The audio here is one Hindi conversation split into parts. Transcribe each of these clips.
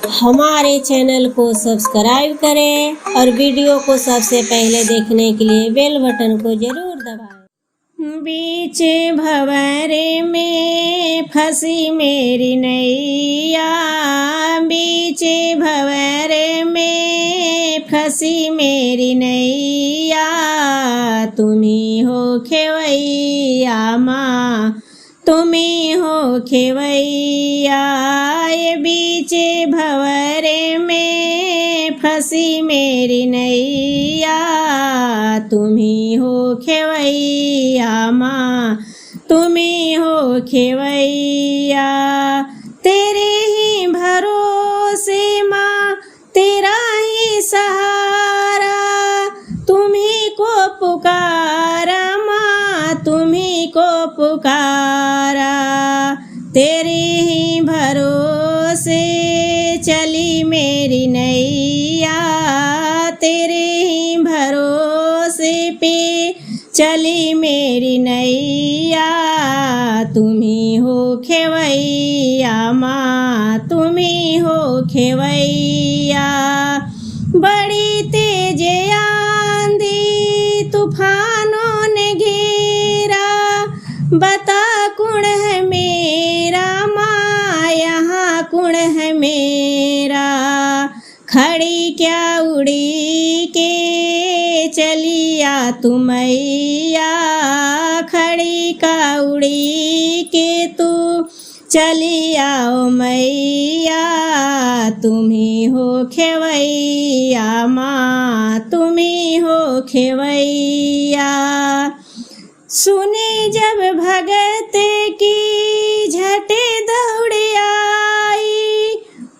हमारे चैनल को सब्सक्राइब करें और वीडियो को सबसे पहले देखने के लिए बेल बटन को जरूर दबाएं। बीच भंवरे में फंसी मेरी नैया, बीच भंवरे में फंसी मेरी नैया, तुम्ही हो खेवैया माँ, तुम्ही हो खेवैया। ये बीच भंवरे में फंसी मेरी नैया, तुम्ही हो खेवैया माँ, तुम्ही हो खेवैया। तेरे ही भरोसे माँ, तेरा ही सहारा, तुम्ही को पुकारा माँ, तुम्ही को पुकारा। तेरे ही भरोसे चली मेरी नैया, तेरे ही भरोसे पे चली मेरी नैया, तुम्ही हो खेवैया माँ, तुम्ही हो खेवैया। बड़ी तेज आंधी तूफानों ने घेरा, बता कौन है मेरा माँ, यहाँ कौन है मेरा। खड़ी क्या उड़ी के चलिया तू मैया, खड़ी का उड़ी के तू चलिया ओ मैया, तुम्ही हो खेवैया माँ, तुम्ही हो खेवैया। सुने जब भगत की झटे दौड़ आई,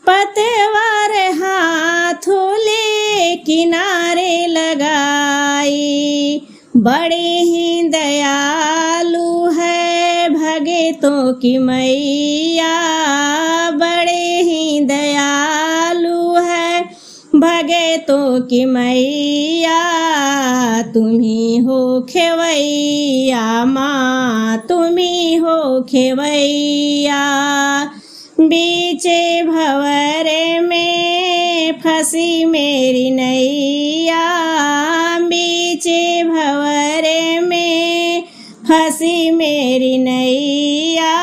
पतवार हाथों ले किनारे लगाई। बड़े ही दयालु है भगतों की मैया, बड़े ही दयालु है भगतों की मैया, तुम्ही हो खेवैया माँ, तुम्ही हो खेवैया। बीचे भंवरे में फंसी मेरी नैया, बीचे भंवरे में फंसी मेरी नैया,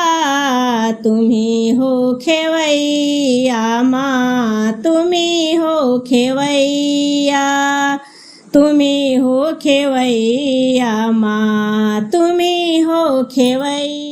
तुम्ही हो खेवैया माँ, तुम्ही हो खेवैया, तुम्ही हो खेवैया माँ, तुम्ही हो खेवैया।